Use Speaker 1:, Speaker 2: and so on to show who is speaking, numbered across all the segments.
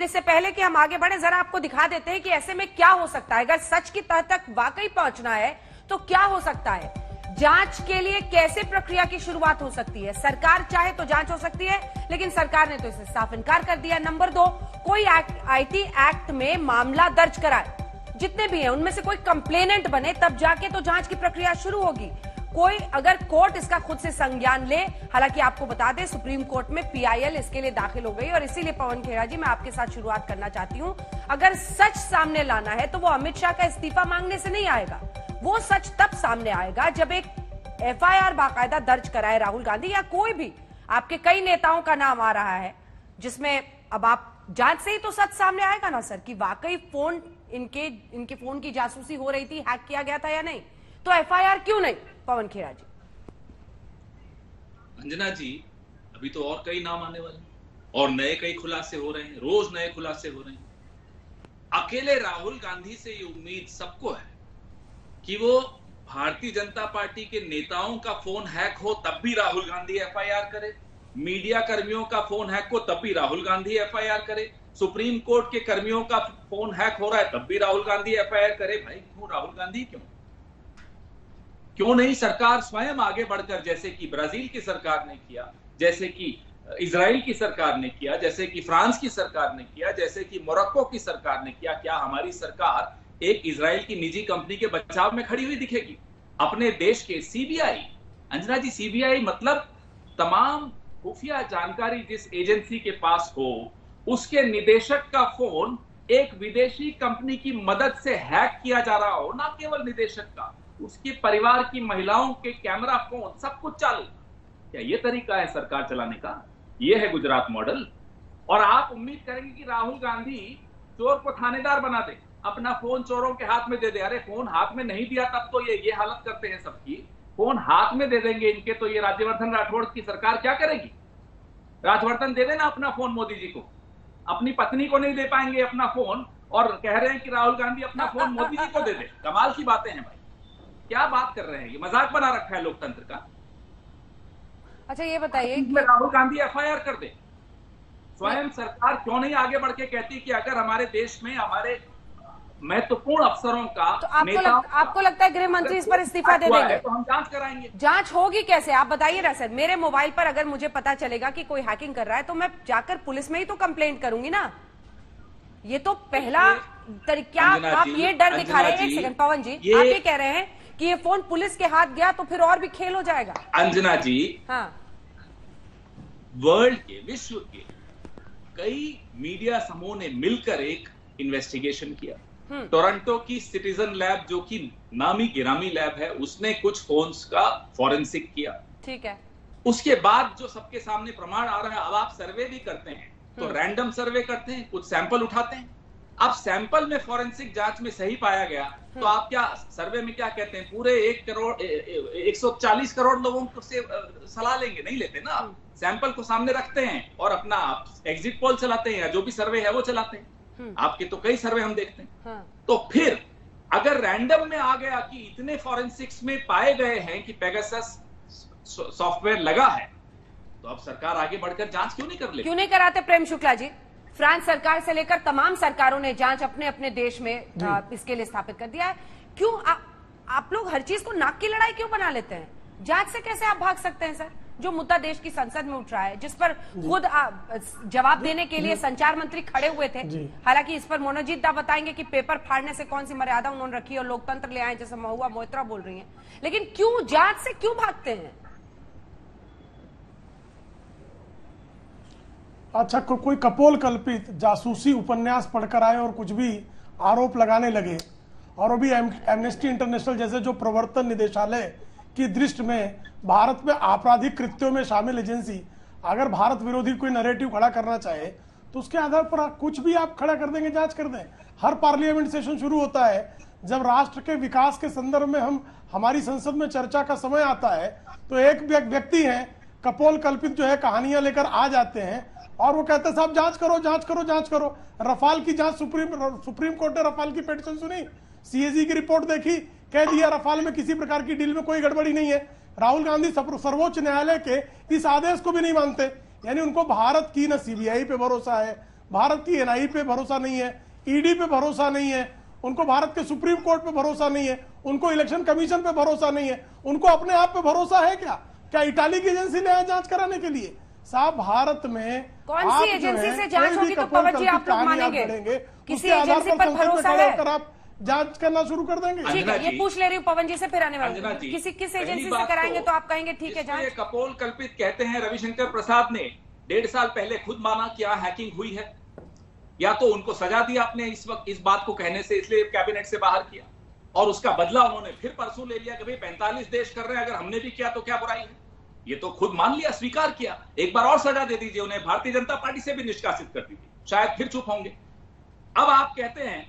Speaker 1: इससे पहले कि हम आगे बढ़े, जरा आपको दिखा देते हैं कि ऐसे में क्या हो सकता है। अगर सच की तह तक वाकई पहुंचना है तो क्या हो सकता है, जांच के लिए कैसे प्रक्रिया की शुरुआत हो सकती है। सरकार चाहे तो जांच हो सकती है, लेकिन सरकार ने तो इससे साफ इनकार कर दिया। नंबर 2, कोई आईटी एक्ट में मामला दर्ज कराए, जितने भी हैं उनमें से कोई कंप्लेनेंट बने, तब जाके तो जांच की प्रक्रिया शुरू होगी। कोई अगर कोर्ट इसका खुद से संज्ञान ले, हालांकि आपको बता दें सुप्रीम कोर्ट में पीआईएल इसके लिए दाखिल हो गई, और इसीलिए पवन खेड़ा जी मैं आपके साथ शुरुआत करना चाहती हूं। अगर सच सामने लाना है तो वो अमित शाह का इस्तीफा मांगने से नहीं आएगा, वो सच तब सामने आएगा जब एक एफआईआर बाकायदा दर्ज कराए राहुल गांधी या कोई भी, आपके कई नेताओं का नाम आ रहा है, जिसमें अब आप जांच से ही तो सच सामने आएगा ना सर, कि वाकई फोन इनके फोन की जासूसी हो रही थी, हैक किया गया था या नहीं। तो एफआईआर क्यों नहीं, पवन खेड़ा जी?
Speaker 2: अंजना जी, अभी तो और कई नाम आने वाले और नए कई खुलासे हो रहे हैं, रोज नए खुलासे हो रहे हैं। अकेले राहुल गांधी से ये उम्मीद सबको है कि वो भारतीय जनता पार्टी के नेताओं का फोन हैक हो तब भी राहुल गांधी एफआईआर करे, मीडिया कर्मियों का फोन हैक हो तब भी राहुल गांधी एफआईआर करे, सुप्रीम कोर्ट के कर्मियों का फोन हैक हो रहा है तब भी राहुल गांधी एफआईआर करे। भाई क्यों राहुल गांधी, क्यों नहीं सरकार स्वयं आगे बढ़कर, जैसे कि ब्राजील की सरकार ने किया, जैसे कि इजराइल की सरकार ने किया, जैसे कि फ्रांस की सरकार ने किया, जैसे कि मोरक्को की सरकार ने किया। क्या हमारी सरकार एक इजराइल की निजी कंपनी के बचाव में खड़ी हुई दिखेगी? अपने देश के सीबीआई, अंजना जी, सीबीआई मतलब तमाम खुफिया जानकारी जिस एजेंसी के पास हो, उसके निदेशक का फोन एक विदेशी कंपनी की मदद से हैक किया जा रहा हो, ना केवल निदेशक का, उसके परिवार की महिलाओं के कैमरा फोन सब कुछ चालू। क्या ये तरीका है सरकार चलाने का? ये है गुजरात मॉडल। और आप उम्मीद करेंगे कि राहुल गांधी चोर को थानेदार बना दे, अपना फोन चोरों के हाथ में दे दे। अरे फोन हाथ में नहीं दिया तब तो ये हालत करते हैं सबकी, फोन हाथ में दे देंगे इनके तो ये राज्यवर्धन राठौड़ की सरकार क्या करेगी? राज्यवर्धन दे देना अपना फोन मोदी जी को, अपनी पत्नी को नहीं दे पाएंगे अपना फोन, और कह रहे हैं कि राहुल गांधी अपना फोन मोदी जी को दे दे। कमाल की बातें हैं भाई, क्या बात कर रहे हैं? ये मजाक बना रखा है लोकतंत्र का। अच्छा ये बताइए कि राहुल गांधी एफआईआर कर दे, स्वयं सरकार क्यों नहीं आगे बढ़ के कहती कि अगर हमारे देश में हमारे महत्वपूर्ण अफसरों का, तो आपको लगता है गृह मंत्री इस पर इस्तीफा दे देंगे? तो हम जांच कराएंगे। जांच होगी कैसे आप बताइए ना सर। मेरे मोबाइल पर अगर मुझे पता चलेगा कि कोई हैकिंग कर रहा है तो मैं जाकर पुलिस में ही तो कंप्लेंट करूंगी ना। ये तो पहला तरीका। आप ये डर दिखा रहे हैं, एक सेकंड पवन जी, आप ये कह रहे हैं कि ये फोन पुलिस के हाथ गया तो फिर और भी खेल हो जाएगा। अंजना जी, हाँ, वर्ल्ड के, विश्व के कई मीडिया समूह ने मिलकर एक इन्वेस्टिगेशन किया। टोरंटो की सिटीजन लैब, जो कि नामी गिरामी लैब है, उसने कुछ फोन्स का फॉरेंसिक किया। ठीक है। उसके बाद जो सबके सामने प्रमाण आ रहा है, अब आप सर्वे भी करते हैं तो रैंडम सर्वे करते हैं, कुछ सैंपल उठाते हैं। अब सैंपल में फॉरेंसिक जांच में सही पाया गया तो आप क्या सर्वे में क्या कहते हैं, पूरे 140 करोड़ लोगों को से सलाह लेंगे? नहीं लेते ना। सैंपल को सामने रखते हैं और अपना एग्जिट पोल चलाते हैं या जो भी सर्वे है वो चलाते हैं। आपके तो कई सर्वे हम देखते हैं। तो फिर अगर रैंडम में आ गया कि इतने फॉरेंसिक्स में पाए गए हैं कि पेगासस सॉफ्टवेयर लगा है, तो अब सरकार आगे बढ़कर जांच क्यों नहीं कर ले? क्यों नहीं कराते प्रेम शुक्ला जी? फ्रांस सरकार से लेकर तमाम सरकारों ने जांच अपने अपने देश में इसके लिए स्थापित कर दिया है। क्यों आप लोग हर चीज को नाक की लड़ाई क्यों बना लेते हैं? जांच से कैसे आप भाग सकते हैं सर? जो मुद्दा देश की संसद में उठ रहा है, जिस पर खुद जवाब देने के लिए संचार मंत्री खड़े हुए थे, हालांकि इस पर मोनोजीत दा बताएंगे कि पेपर फाड़ने से कौन सी मर्यादा उन्होंने रखी और लोकतंत्र ले आए, जैसे महुआ मोइत्रा बोल रही है। लेकिन क्यों जांच से क्यों भागते हैं?
Speaker 3: अच्छा, कोई कपोल कल्पित जासूसी उपन्यास पढ़कर आए और कुछ भी आरोप लगाने लगे, और अभी एमनेस्टी इंटरनेशनल जैसे जो प्रवर्तन निदेशालय की दृष्टि में भारत में आपराधिक कृत्यों में शामिल एजेंसी अगर भारत विरोधी कोई नैरेटिव खड़ा करना चाहे तो उसके आधार पर कुछ भी आप खड़ा कर देंगे, जांच कर दें। हर पार्लियामेंट सेशन शुरू होता है, जब राष्ट्र के विकास के संदर्भ में हमारी संसद में चर्चा का समय आता है तो एक व्यक्ति है कपोल कल्पित जो है कहानियां लेकर आ जाते हैं और वो कहते हैं साहब जांच करो जांच करो जांच करो। रफाल की जांच सुप्रीम कोर्ट ने रफाल की पिटीशन सुनी, सीएजी की रिपोर्ट देखी, कह दिया रफाल में किसी प्रकार की डील में कोई गड़बड़ी नहीं है। राहुल गांधी सर्वोच्च न्यायालय के इस आदेश को भी नहीं मानते, यानी उनको भारत की न सीबीआई पे भरोसा है, भारत की एनआई पे भरोसा नहीं है, ईडी पे भरोसा नहीं है, उनको भारत के सुप्रीम कोर्ट पे भरोसा नहीं है, उनको इलेक्शन कमीशन पे भरोसा नहीं है, उनको अपने आप पे भरोसा है क्या? क्या इटाली की एजेंसी ले आए जांच कराने के लिए? साहब, भारत में
Speaker 1: कौन सी एजेंसी से जांच होगी तो पवन जी आप लोग मानेंगे? किसी एजेंसी पर भरोसा है?
Speaker 3: आप जांच करना शुरू कर देंगे।
Speaker 1: ठीक है, ये पूछ ले रही हूँ पवन जी से, फिर आने वाले किस एजेंसी से कराएंगे तो आप कहेंगे ठीक है जांच।
Speaker 2: कपोल कल्पित कहते हैं, रविशंकर प्रसाद ने 1.5 साल पहले खुद माना क्या हैकिंग हुई है, या तो उनको सजा दी आपने इस वक्त इस बात को कहने से, इसलिए कैबिनेट से बाहर किया, और उसका बदला उन्होंने फिर परसों ले लिया कि भाई 45 देश कर रहे हैं, अगर हमने भी किया तो क्या बुराई है। ये तो खुद मान लिया, स्वीकार किया, एक बार और सजा दे दीजिए उन्हें, भारतीय जनता पार्टी से भी निष्कासित कर दीजिए, शायद फिर चुप होंगे। अब आप कहते हैं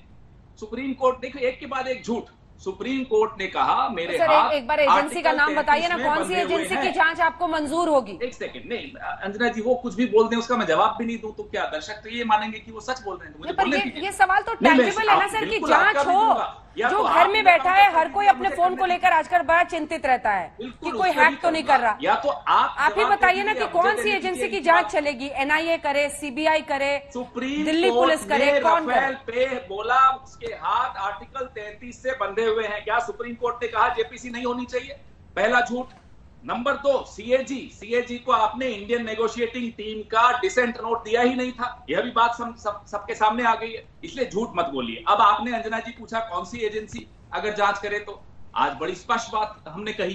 Speaker 2: सुप्रीम कोर्ट, देखिए एक के बाद एक झूठ। सुप्रीम कोर्ट ने कहा मेरे हाथ,
Speaker 1: एक बार एजेंसी का नाम बताइए ना, कौन सी एजेंसी की जांच आपको मंजूर होगी?
Speaker 2: एक सेकंड, नहीं अंजना जी, वो कुछ भी बोल दें, उसका मैं जवाब भी नहीं दूं तो क्या दर्शक तो ये मानेंगे कि वो सच बोल रहे हैं? मुझे
Speaker 1: पर ये सवाल तो टेंजिबल है ना सर, कि जांच हो। जो घर में बैठा है, हर कोई अपने फोन को लेकर आजकल बड़ा चिंतित रहता है कि कोई हैक तो नहीं कर रहा।
Speaker 2: या तो
Speaker 1: आप ही बताइए ना कि कौन सी एजेंसी की जांच चलेगी? एनआईए करे, सीबीआई करे, दिल्ली पुलिस करे, कौन करे?
Speaker 2: पे बोला उसके हाथ आर्टिकल 33 से बंधे हुए हैं। क्या सुप्रीम कोर्ट ने कहा जेपीसी नहीं होनी चाहिए? पहला झूठ। नंबर 2, सीएजी को आपने इंडियन नेगोशिएटिंग टीम का डिसेंट नोट दिया ही नहीं था, यह भी बात सबके सामने आ गई है, इसलिए झूठ मत बोलिए। अब आपने अंजना जी पूछा कौन सी एजेंसी अगर जांच करे, तो आज बड़ी स्पष्ट बात हमने कही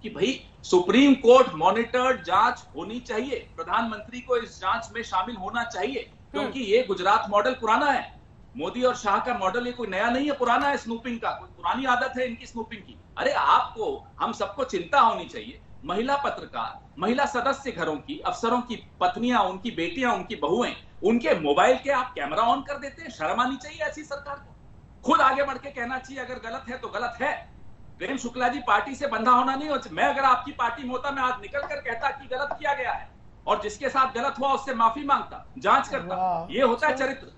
Speaker 2: कि भाई सुप्रीम कोर्ट मॉनिटर्ड जांच होनी चाहिए, प्रधानमंत्री को इस जांच में शामिल होना चाहिए, क्योंकि ये गुजरात मॉडल पुराना है, मोदी और शाह का मॉडल ये कोई नया नहीं है, पुराना है स्नूपिंग का, कोई पुरानी आदत है इनकी स्नूपिंग की। अरे आपको, हम सबको चिंता होनी चाहिए, महिला पत्रकार, महिला सदस्य घरों की, अफसरों की पत्नियां, उनकी बेटियां, उनकी बहुएं, उनके मोबाइल के आप कैमरा ऑन कर देते हैं। शर्म आनी चाहिए ऐसी सरकार को। खुद आगे बढ़ के कहना चाहिए अगर गलत है तो गलत है। प्रेम शुक्ला जी पार्टी से बंधा होना नहीं हो। मैं अगर आपकी पार्टी में होता, मैं आज निकल कर कहता कि गलत किया गया है, और जिसके साथ गलत हुआ उससे माफी मांगता, जांच करता। ये होता है चरित्र।